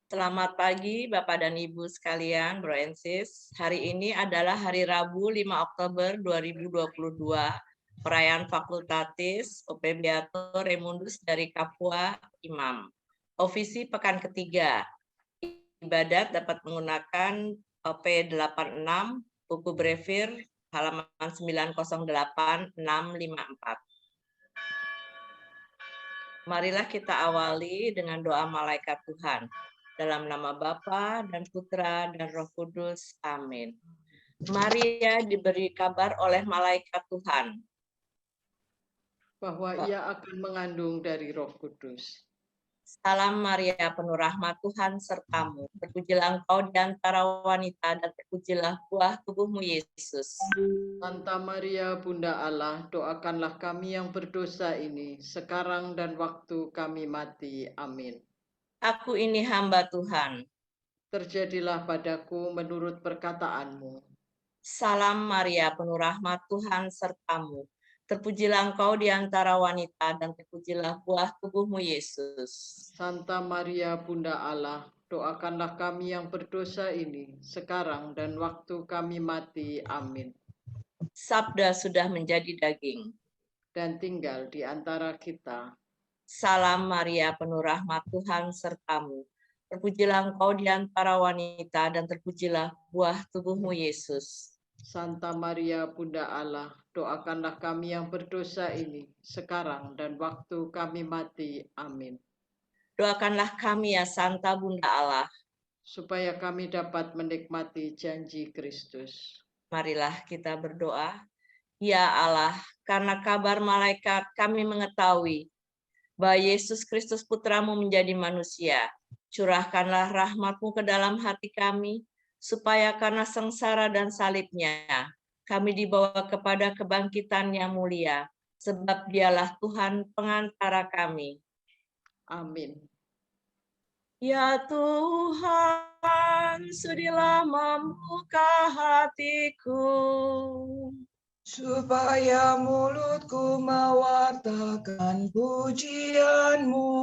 Selamat pagi Bapak dan Ibu sekalian, Bro and Sis. Hari ini adalah hari Rabu 5 Oktober 2022. Perayaan fakultatis OP Beato Remundus dari Kapua Imam. Ofisi pekan ketiga. Ibadat dapat menggunakan OP 86, buku Brevir, halaman 908 654. Marilah kita awali dengan doa malaikat Tuhan. Dalam nama Bapa dan Putra dan Roh Kudus. Amin. Maria diberi kabar oleh malaikat Tuhan bahwa ia akan mengandung dari Roh Kudus. Salam Maria, penuh rahmat Tuhan sertamu. Terpujilah engkau di antara wanita dan terpujilah buah tubuhmu Yesus. Santa Maria, Bunda Allah, doakanlah kami yang berdosa ini, sekarang dan waktu kami mati. Amin. Aku ini hamba Tuhan. Terjadilah padaku menurut perkataanmu. Salam Maria, penuh rahmat Tuhan sertamu. Terpujilah engkau di antara wanita dan terpujilah buah tubuhmu Yesus. Santa Maria, Bunda Allah, doakanlah kami yang berdosa ini, sekarang dan waktu kami mati. Amin. Sabda sudah menjadi daging dan tinggal di antara kita. Salam Maria, penuh rahmat Tuhan sertamu. Terpujilah engkau di antara wanita dan terpujilah buah tubuhmu Yesus. Santa Maria, Bunda Allah, doakanlah kami yang berdosa ini, sekarang dan waktu kami mati. Amin. Doakanlah kami ya Santa Bunda Allah, supaya kami dapat menikmati janji Kristus. Marilah kita berdoa. Ya Allah, karena kabar malaikat kami mengetahui bahwa Yesus Kristus Putramu menjadi manusia. Curahkanlah rahmat-Mu ke dalam hati kami, supaya karena sengsara dan salibnya, kami dibawa kepada kebangkitan yang mulia, sebab dialah Tuhan pengantara kami. Amin. Ya Tuhan, sudilah membuka hatiku, supaya mulutku mewartakan pujian-Mu.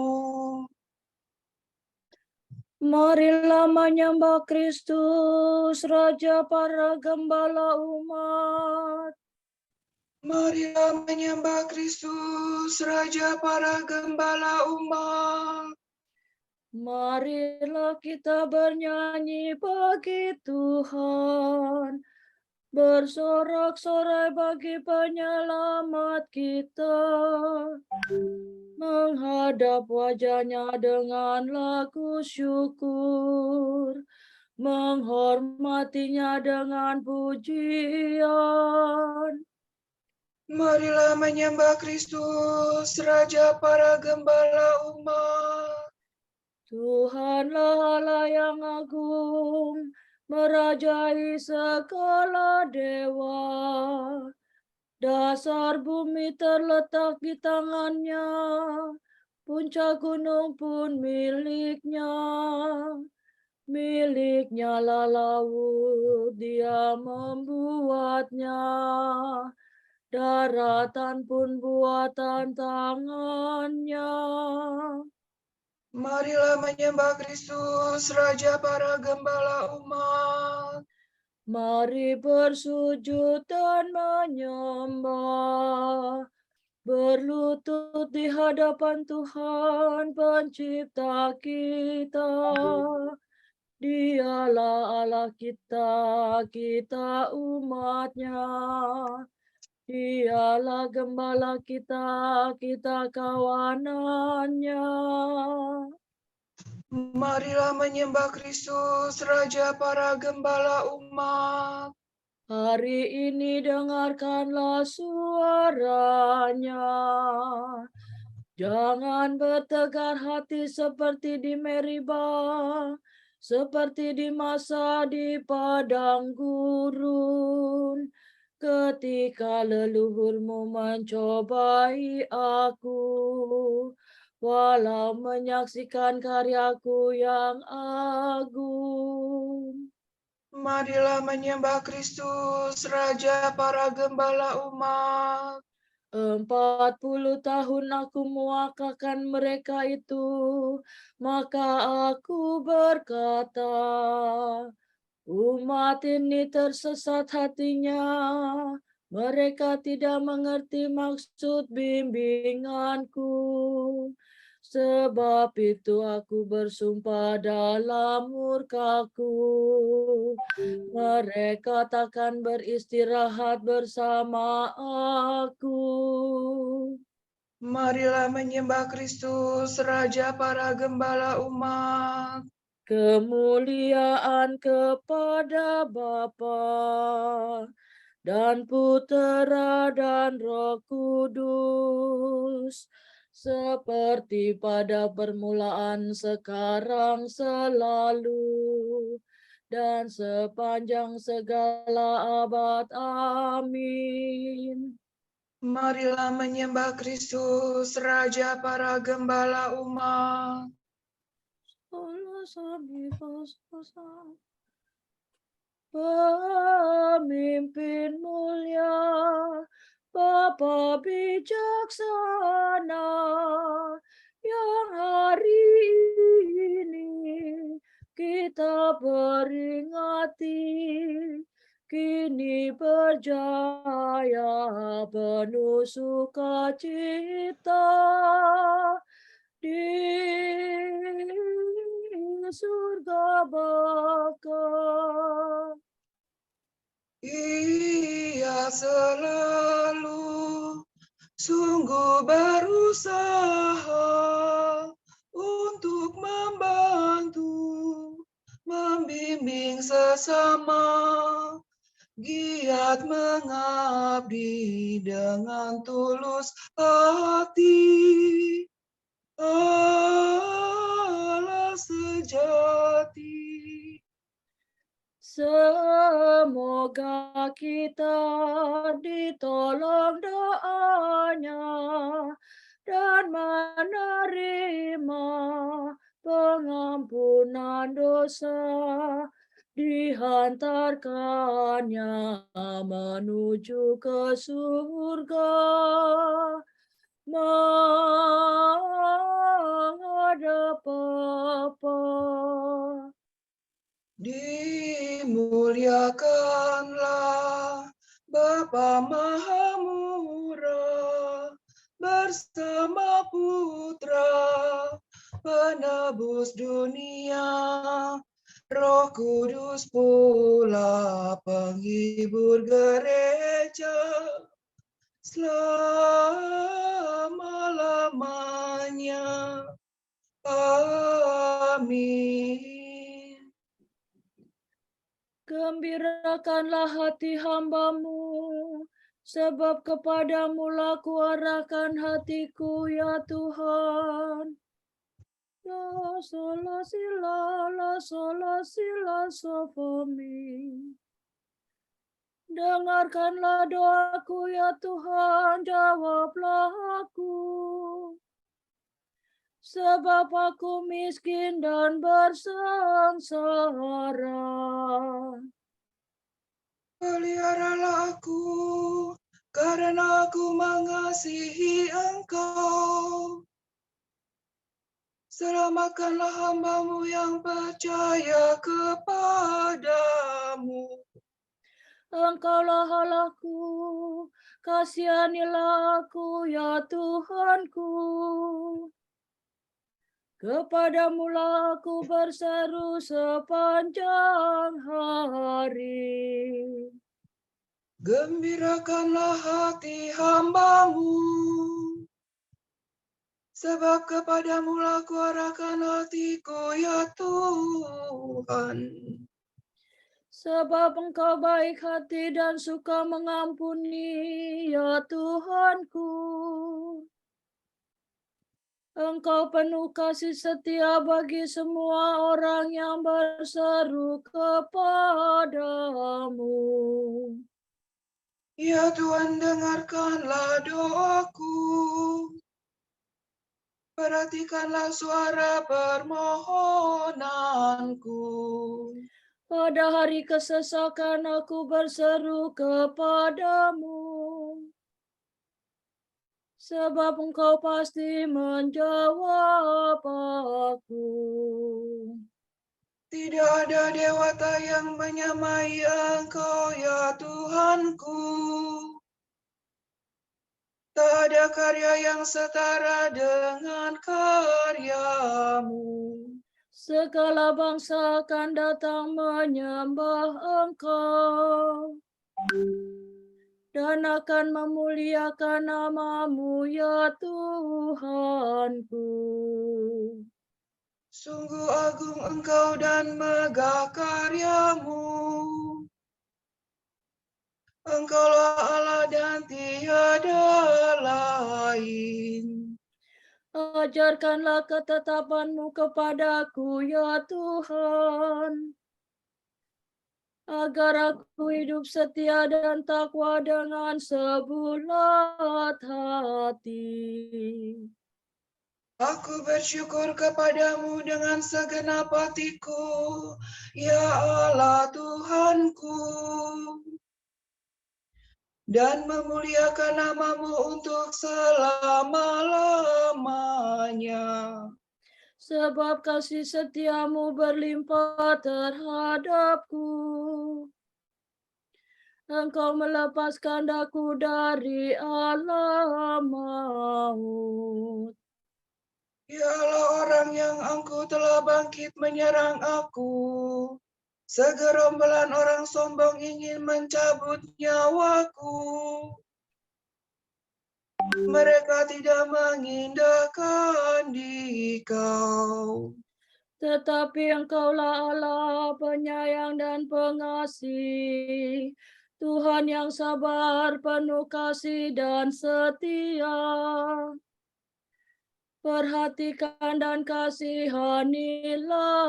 Marilah menyembah Kristus, Raja para gembala umat. Marilah menyembah Kristus, Raja para gembala umat. Marilah kita bernyanyi bagi Tuhan, bersorak-sorai bagi penyelamat kita, menghadap wajahnya dengan lagu syukur, menghormatinya dengan pujian. Marilah menyembah Kristus, Raja para gembala umat. Tuhanlah Allah yang agung, merajai segala dewa. Dasar bumi terletak di tangannya, puncak gunung pun miliknya. Miliknya lah laut, dia membuatnya. Daratan pun buatan tangannya. Marilah menyembah Kristus, Raja para gembala umat. Mari bersujud dan menyembah, berlutut di hadapan Tuhan pencipta kita. Dialah Allah kita, kita umatnya. Dialah gembala kita, kita kawanannya. Marilah menyembah Kristus, Raja para gembala umat. Hari ini dengarkanlah suaranya. Jangan bertegar hati seperti di Meriba, seperti di masa di padang gurun, ketika leluhurmu mencobai aku, walau menyaksikan karyaku yang agung. Marilah menyembah Kristus, Raja para gembala umat. 40 tahun aku mewakilkan mereka itu, maka aku berkata, umat ini tersesat hatinya, mereka tidak mengerti maksud bimbinganku. Sebab itu aku bersumpah dalam murkaku, mereka takkan beristirahat bersama aku. Marilah menyembah Kristus, Raja para gembala umat. Kemuliaan kepada Bapa dan Putera dan Roh Kudus, seperti pada permulaan, sekarang, selalu, dan sepanjang segala abad. Amin. Marilah menyembah Kristus, Raja para gembala umat. Pemimpin mulia, Bapa bijaksana, yang hari ini kita peringati, kini berjaya penuh sukacita di surga Bapa. Ia selalu sungguh berusaha untuk membantu, membimbing sesama, giat mengabdi dengan tulus hati. Allah sejati. Semoga kita ditolong doanya dan menerima pengampunan dosa, dihantarkannya menuju ke surga, menghadap Bapa. Dimuliakanlah Bapa Maha Murah bersama Putra penebus dunia, Roh Kudus pula penghibur gereja selama-lamanya. Amin. Gembirakanlah hati hamba-Mu, sebab kepadamu-lah kuarahkan hatiku, ya Tuhan. La sola si la so fa mi. Dengarkanlah doaku, ya Tuhan, jawablah aku. Sebab aku miskin dan bersengsara. Peliharalah aku, karena aku mengasihi Engkau. Selamatkanlah hamba-Mu yang percaya kepadamu. Engkaulah Allahku, kasihanilah aku, ya Tuhanku. Kepadamu-lah aku berseru sepanjang hari. Gembirakanlah hati hamba-Mu, sebab kepadamu-lah kuarahkan hatiku, ya Tuhan. Sebab Engkau baik hati dan suka mengampuni, ya Tuhanku. Engkau penuh kasih setia bagi semua orang yang berseru kepadamu. Ya Tuhan, dengarkanlah doaku. Perhatikanlah suara permohonanku. Pada hari kesesakan aku berseru kepadamu. sebab Engkau pasti menjawab aku. Tidak ada dewata yang menyamai Engkau, ya Tuhanku. Tak ada karya yang setara dengan karyamu. Segala bangsa akan datang menyembah Engkau dan akan memuliakan nama-Mu, ya Tuhanku. Sungguh agung Engkau dan megah karyamu. Engkaulah Allah dan tiada lain. Ajarkanlah ketetapan-Mu kepadaku, ya Tuhan, agar aku hidup setia dan takwa dengan sebulat hati. Aku bersyukur kepadamu dengan segenap hatiku, ya Allah Tuhanku, dan memuliakan nama-Mu untuk selama-lamanya. Sebab kasih setiamu berlimpah terhadapku. Engkau melepaskan daku dari alam maut. Dialah orang yang angkuh telah bangkit menyerang aku. Segerombolan orang sombong ingin mencabut nyawaku. Mereka tidak mengindahkan Dikau. Tetapi Engkaulah Allah penyayang dan pengasih, Tuhan yang sabar, penuh kasih dan setia. Perhatikan dan kasihanilah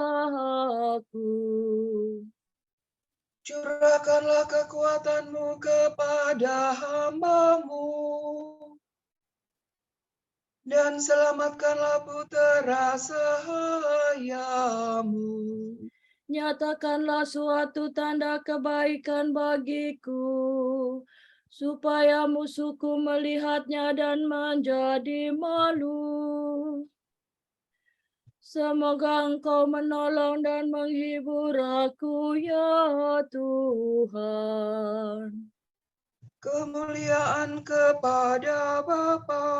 aku. Curahkanlah kekuatan-Mu kepada hamba-Mu, dan selamatkanlah putera sahayamu. Nyatakanlah suatu tanda kebaikan bagiku, supaya musuhku melihatnya dan menjadi malu. Semoga Engkau menolong dan menghibur aku, ya Tuhan. Kemuliaan kepada Bapa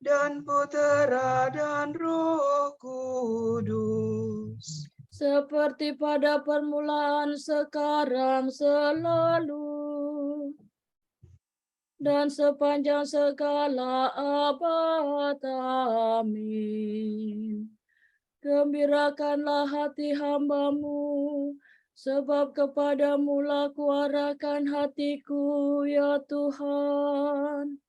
dan Putera dan Roh Kudus. Seperti pada permulaan, sekarang, selalu, dan sepanjang segala abad. Amin. Gembirakanlah hati hamba-Mu, sebab kepadamu lah kuarahkan hatiku, ya Tuhan.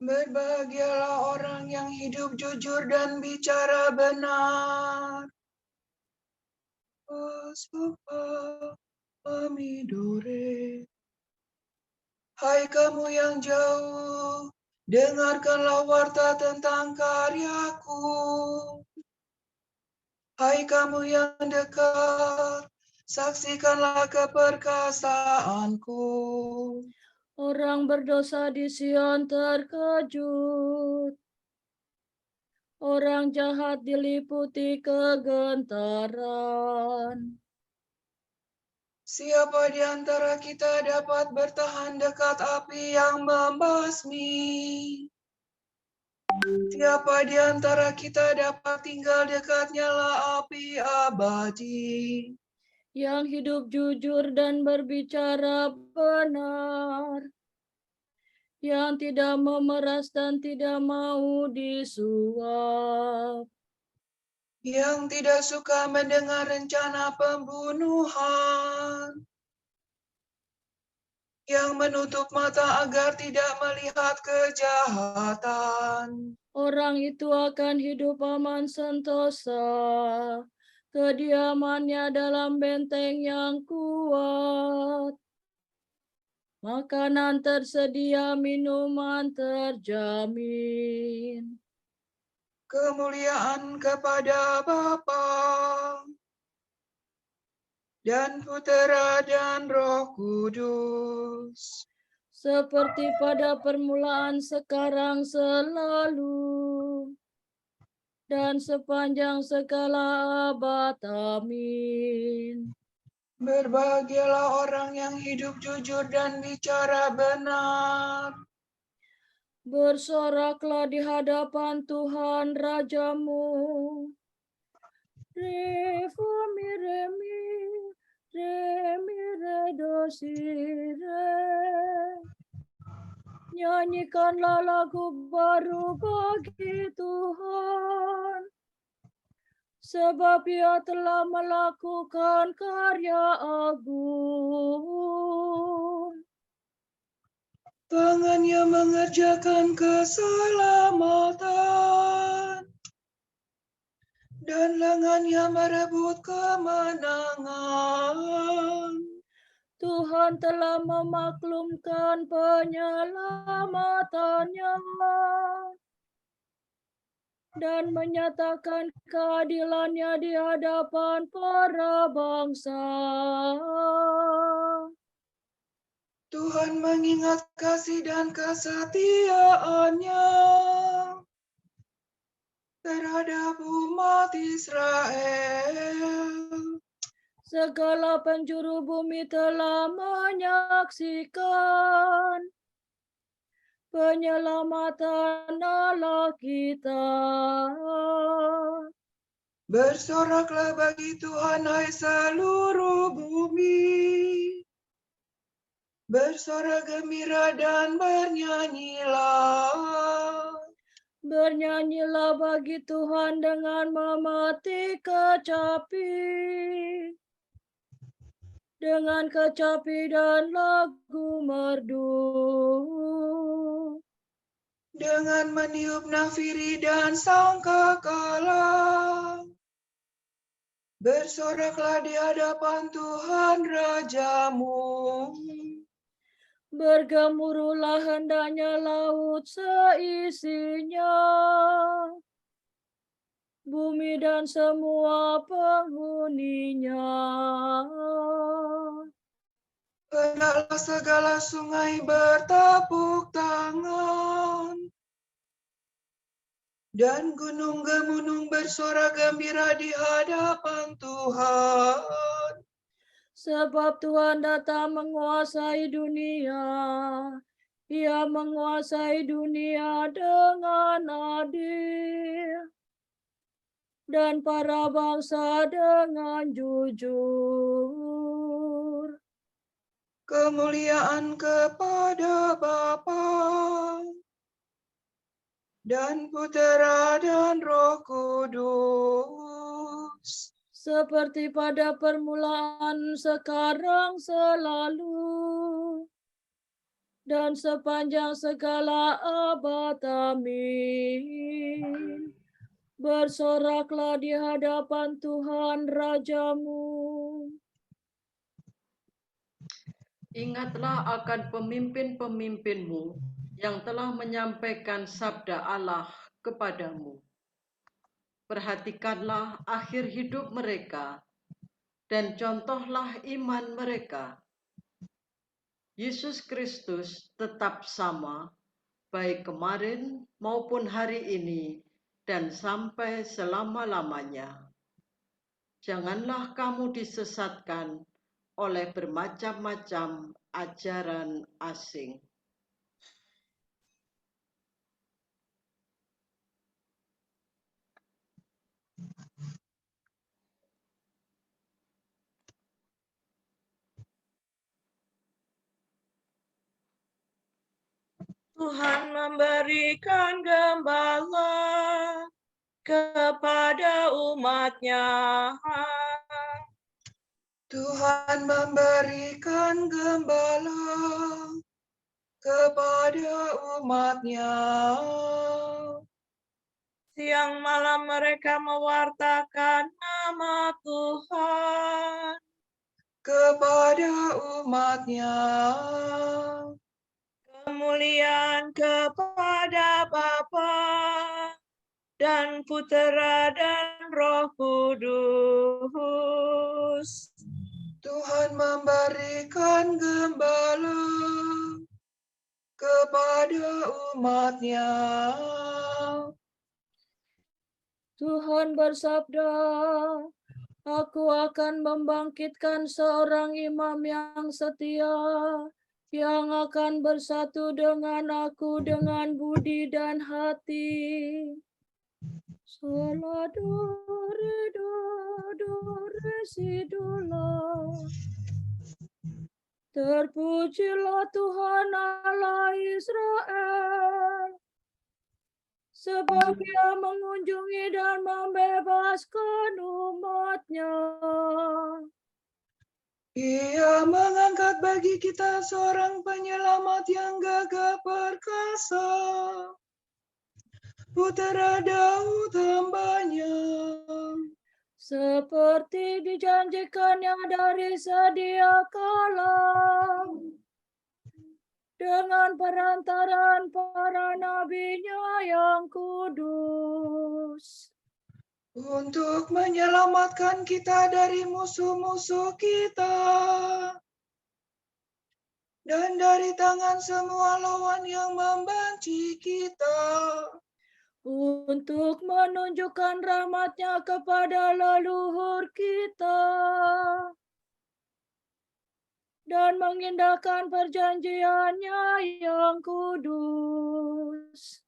Berbahagialah orang yang hidup jujur dan bicara benar. Asbupa Amidore. Hai kamu yang jauh, dengarkanlah warta tentang karyaku. Hai kamu yang dekat, saksikanlah keperkasaanku. Orang berdosa di Sion terkejut. Orang jahat diliputi kegentaran. Siapa di antara kita dapat bertahan dekat api yang membasmi? Siapa di antara kita dapat tinggal dekat nyala api abadi? Yang hidup jujur dan berbicara benar, yang tidak memeras dan tidak mau disuap, Yang tidak suka mendengar rencana pembunuhan, yang menutup mata agar tidak melihat kejahatan. orang itu akan hidup aman sentosa, kediamannya dalam benteng yang kuat. Makanan tersedia, minuman terjamin. Kemuliaan kepada Bapa dan Putera dan Roh Kudus. Seperti pada permulaan, sekarang, selalu, dan sepanjang segala abad. Amin. Berbahagialah orang yang hidup jujur dan bicara benar. Bersoraklah di hadapan Tuhan Rajamu. Remi, remi, remi, redosire. Nyanyikanlah lagu baru bagi Tuhan, sebab Ia telah melakukan karya agung. Tangannya mengerjakan keselamatan, dan lengannya merebut kemenangan. Tuhan telah memaklumkan penyelamatannya dan menyatakan keadilannya di hadapan para bangsa. Tuhan mengingat kasih dan kesetiaannya terhadap umat Israel. Segala penjuru bumi telah menyaksikan penyelamatan Allah kita. Bersoraklah bagi Tuhan, hai seluruh bumi. Bersorak gembira dan bernyanyilah. Bernyanyilah bagi Tuhan dengan memetik kecapi, dengan kecapi dan lagu merdu, Dengan meniup nafiri dan sangkakala. Bersoraklah di hadapan Tuhan Rajamu. bergemuruhlah hendaknya laut seisinya, bumi dan semua penghuninya. Hendaklah segala sungai bertepuk tangan, dan gunung-gunung bersorak gembira di hadapan Tuhan. Sebab Tuhan datang menguasai dunia. Ia menguasai dunia dengan adil, dan para bangsa dengan jujur. Kemuliaan kepada Bapa dan Putera dan Roh Kudus. Seperti pada permulaan, sekarang, selalu, dan sepanjang segala abad. Amin. Bersoraklah di hadapan Tuhan Rajamu. Ingatlah akan pemimpin-pemimpinmu yang telah menyampaikan sabda Allah kepadamu. Perhatikanlah akhir hidup mereka dan contohlah iman mereka. Yesus Kristus tetap sama, baik kemarin maupun hari ini dan sampai selama-lamanya. Janganlah kamu disesatkan oleh bermacam-macam ajaran asing. Tuhan memberikan gembala kepada umat-Nya. Tuhan memberikan gembala kepada umat-Nya. Siang malam mereka mewartakan nama Tuhan kepada umat-Nya. Kemuliaan kepada Bapa dan Putera dan Roh Kudus. Tuhan memberikan gembala kepada umat-Nya. Tuhan bersabda, Aku akan membangkitkan seorang imam yang setia, yang akan bersatu dengan aku dengan budi dan hati. Sola do re si do la. Terpujilah Tuhan Allah Israel, sebab Dia mengunjungi dan membebaskan umat-Nya. Ia mengangkat bagi kita seorang penyelamat yang gagah perkasa, Putera Daud hamba-Nya. Seperti dijanjikannya dari sedia kala, dengan perantaraan para nabi-Nya yang kudus, Untuk menyelamatkan kita dari musuh-musuh kita dan dari tangan semua lawan yang membenci kita, untuk menunjukkan rahmat-Nya kepada leluhur kita, dan mengindahkan perjanjian-Nya yang kudus.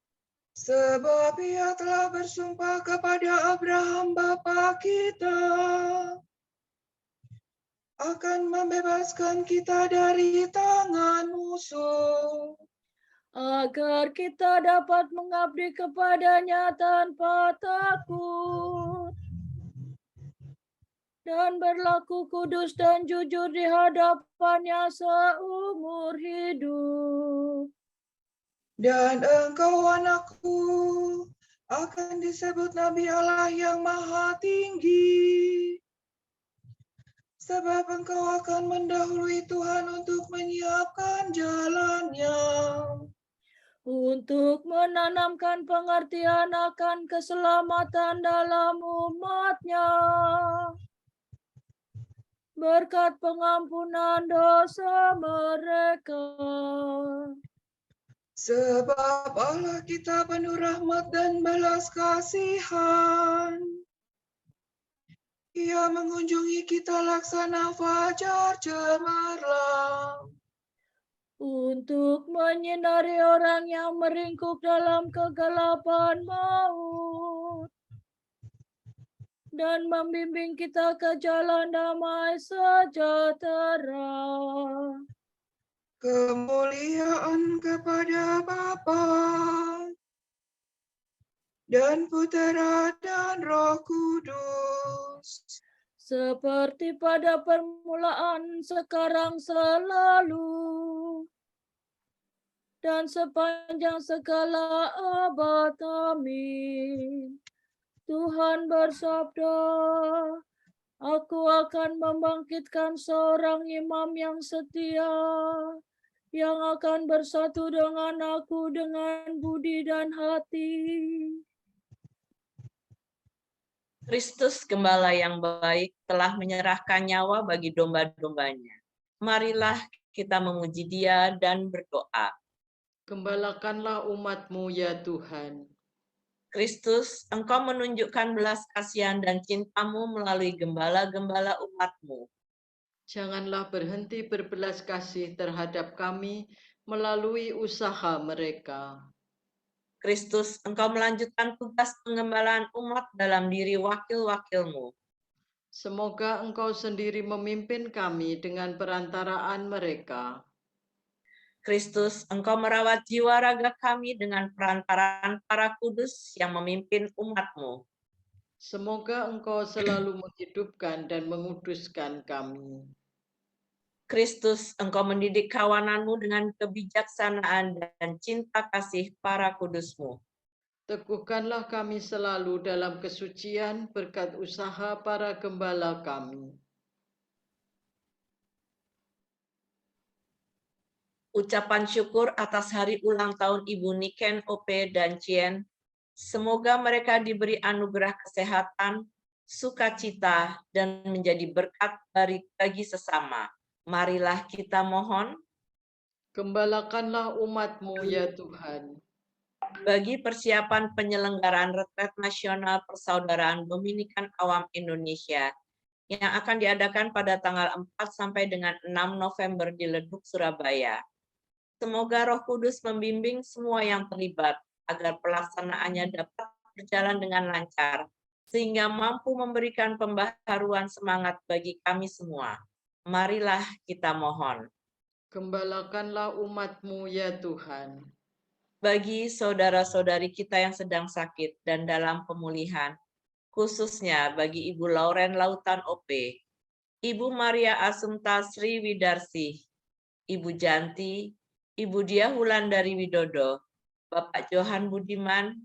sebab Ia telah bersumpah kepada Abraham bapa kita akan membebaskan kita dari tangan musuh, agar kita dapat mengabdi kepada-Nya tanpa takut dan berlaku kudus dan jujur di hadapan-Nya seumur hidup. dan engkau anakku akan disebut Nabi Allah yang Maha Tinggi, sebab engkau akan mendahului Tuhan untuk menyiapkan jalan-Nya, Untuk menanamkan pengertian akan keselamatan dalam umat-Nya, berkat pengampunan dosa mereka. sebab Allah kita penuh rahmat dan belas kasihan. Ia mengunjungi kita laksana fajar cemerlang, Untuk menyinari orang yang meringkuk dalam kegelapan maut, dan membimbing kita ke jalan damai sejahtera. kemuliaan kepada Bapa dan Putera dan Roh Kudus, Seperti pada permulaan, sekarang, selalu, dan sepanjang segala abad. Amin. Tuhan bersabda, Aku akan membangkitkan seorang imam yang setia, yang akan bersatu dengan aku dengan budi dan hati. Kristus Gembala yang baik telah menyerahkan nyawa bagi domba-dombanya. Marilah kita memuji Dia dan berdoa. Gembalakanlah umat-Mu ya Tuhan. Kristus, Engkau menunjukkan belas kasihan dan cinta-Mu melalui gembala-gembala umat-Mu. Janganlah berhenti berbelas kasih terhadap kami melalui usaha mereka. Kristus, Engkau melanjutkan tugas pengembalaan umat dalam diri wakil-wakil-Mu. Semoga Engkau sendiri memimpin kami dengan perantaraan mereka. Kristus, Engkau merawat jiwa raga kami dengan perantaraan para kudus yang memimpin umat-Mu. Semoga Engkau selalu menghidupkan dan menguduskan kami. Kristus, Engkau mendidik kawanan-Mu dengan kebijaksanaan dan cinta kasih para kudus-Mu. Teguhkanlah kami selalu dalam kesucian berkat usaha para gembala kami. Ucapan syukur atas hari ulang tahun Ibu Niken, Ope, dan Cien. Semoga mereka diberi anugerah kesehatan, sukacita, dan menjadi berkat bagi sesama. Marilah kita mohon. Gembalakanlah umat-Mu ya Tuhan. Bagi persiapan penyelenggaraan Retret Nasional Persaudaraan Dominikan Awam Indonesia yang akan diadakan pada tanggal 4 sampai dengan 6 November di Leduk, Surabaya. Semoga Roh Kudus membimbing semua yang terlibat agar pelaksanaannya dapat berjalan dengan lancar, sehingga mampu memberikan pembaharuan semangat bagi kami semua. Marilah kita mohon. Gembalakanlah umat-Mu ya Tuhan. Bagi saudara-saudari kita yang sedang sakit dan dalam pemulihan, khususnya bagi Ibu Lauren Lautan OP, Ibu Maria Asumta Sri Widarsih, Ibu Janti, Ibu Dia Wulandari Widodo, Bapak Johan Budiman,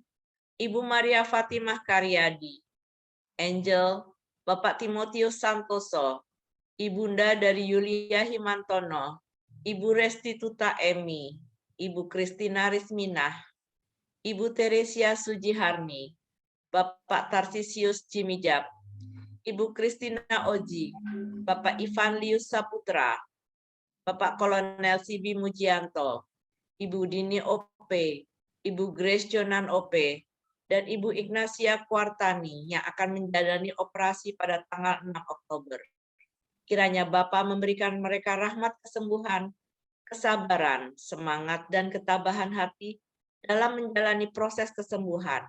Ibu Maria Fatimah Karyadi, Angel, Bapak Timotius Santoso, Ibunda dari Yulia Himantono, Ibu Restituta Emi, Ibu Kristina Risminah, Ibu Teresia Sujiharni, Bapak Tarsisius Cimijap, Ibu Kristina Oji, Bapak Ivan Lius Saputra, Bapak Kolonel Sibi Mujianto, Ibu Dini OP, Ibu Grace Jonan OP, dan Ibu Ignacia Kuartani yang akan menjalani operasi pada tanggal 6 Oktober. Kiranya Bapa memberikan mereka rahmat kesembuhan, kesabaran, semangat, dan ketabahan hati dalam menjalani proses kesembuhan.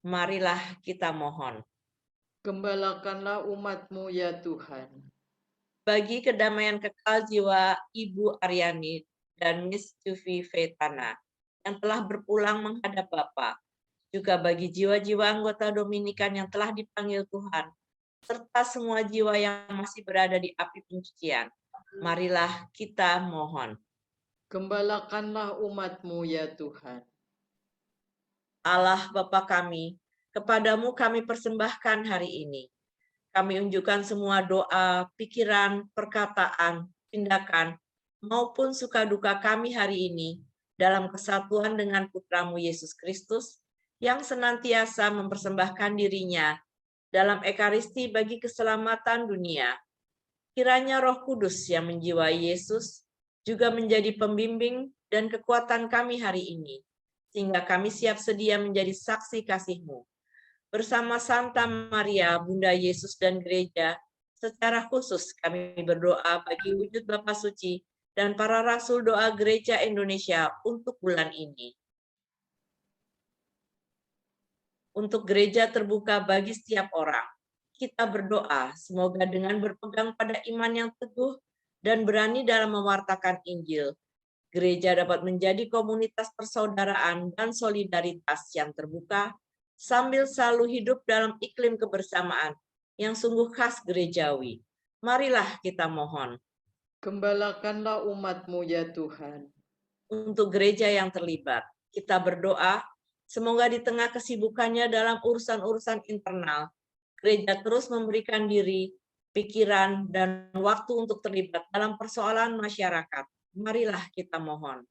Marilah kita mohon. Gembalakanlah umat-Mu ya Tuhan. Bagi kedamaian kekal jiwa Ibu Aryani dan Miss Juvi Vetana yang telah berpulang menghadap Bapa, juga bagi jiwa-jiwa anggota Dominikan yang telah dipanggil Tuhan, serta semua jiwa yang masih berada di api pencucian. Marilah kita mohon. Gembalakanlah umat-Mu ya Tuhan. Allah Bapa kami, kepadamu kami persembahkan hari ini. Kami unjukkan semua doa, pikiran, perkataan, tindakan, maupun suka duka kami hari ini dalam kesatuan dengan Putramu Yesus Kristus yang senantiasa mempersembahkan dirinya dalam Ekaristi bagi keselamatan dunia. Kiranya Roh Kudus yang menjiwai Yesus juga menjadi pembimbing dan kekuatan kami hari ini, sehingga kami siap sedia menjadi saksi kasih-Mu. Bersama Santa Maria, Bunda Yesus dan Gereja, secara khusus kami berdoa bagi wujud Bapa Suci dan para Rasul Doa Gereja Indonesia untuk bulan ini. Untuk gereja terbuka bagi setiap orang, kita berdoa semoga dengan berpegang pada iman yang teguh dan berani dalam mewartakan Injil, gereja dapat menjadi komunitas persaudaraan dan solidaritas yang terbuka, sambil selalu hidup dalam iklim kebersamaan yang sungguh khas gerejawi. Marilah kita mohon. Gembalakanlah umat-Mu ya Tuhan. Untuk gereja yang terlibat, kita berdoa semoga di tengah kesibukannya dalam urusan-urusan internal, gereja terus memberikan diri, pikiran, dan waktu untuk terlibat dalam persoalan masyarakat. Marilah kita mohon.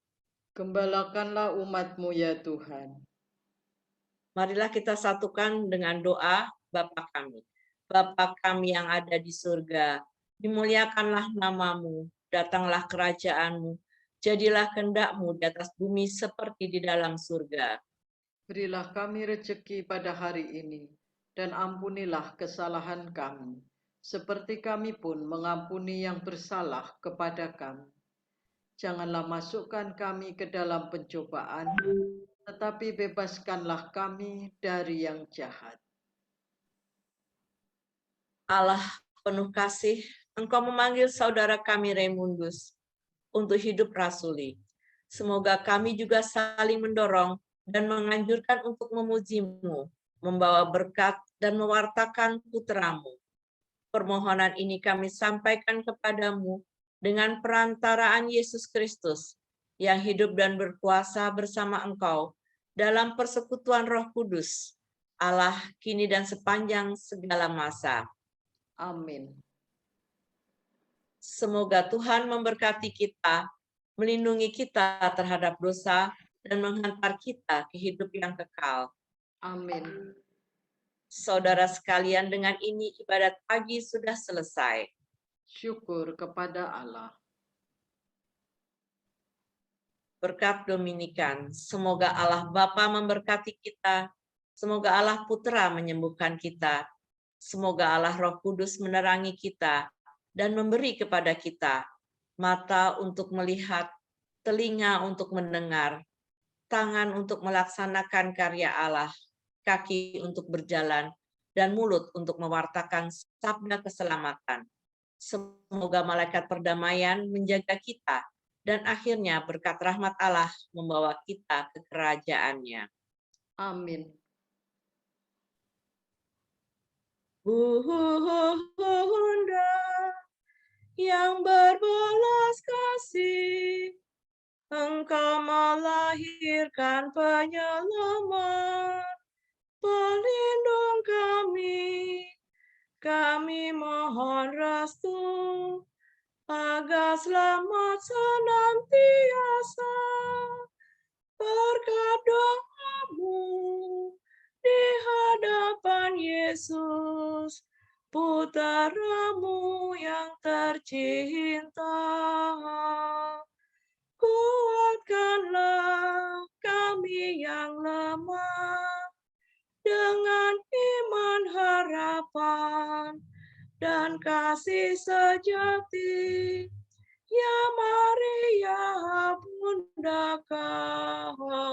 Gembalakanlah umat-Mu ya Tuhan. Marilah kita satukan dengan doa Bapa kami. Bapa kami yang ada di surga, dimuliakanlah nama-Mu, datanglah kerajaan-Mu, jadilah kehendak-Mu di atas bumi seperti di dalam surga. Berilah kami rezeki pada hari ini, dan ampunilah kesalahan kami, seperti kami pun mengampuni yang bersalah kepada kami. Janganlah masukkan kami ke dalam pencobaan, tetapi bebaskanlah kami dari yang jahat. Allah penuh kasih, Engkau memanggil saudara kami Raymundus untuk hidup rasuli. Semoga kami juga saling mendorong dan menganjurkan untuk memuji-Mu, membawa berkat dan mewartakan Putra-Mu. Permohonan ini kami sampaikan kepadamu dengan perantaraan Yesus Kristus yang hidup dan berkuasa bersama Engkau dalam persekutuan Roh Kudus, Allah kini dan sepanjang segala masa. Amin. Semoga Tuhan memberkati kita, melindungi kita terhadap dosa, dan menghantar kita ke hidup yang kekal. Amin. Saudara sekalian, dengan ini ibadat pagi sudah selesai. Syukur kepada Allah. Berkat Dominikan, semoga Allah Bapa memberkati kita, semoga Allah Putra menyembuhkan kita, semoga Allah Roh Kudus menerangi kita dan memberi kepada kita mata untuk melihat, telinga untuk mendengar, tangan untuk melaksanakan karya Allah, kaki untuk berjalan, dan mulut untuk mewartakan sabda keselamatan. Semoga malaikat perdamaian menjaga kita, dan akhirnya berkat rahmat Allah membawa kita ke kerajaannya. Amin. Bunda yang berbelas kasih, Engkau melahirkan penyelamat, pelindung kami mohon restu, agar selamat senantiasa. Berkat doamu di hadapan Yesus, Putramu yang tercinta. Kuatkanlah kami yang lemah dengan iman, harapan, dan kasih sejati. Ya Maria, Bunda kami.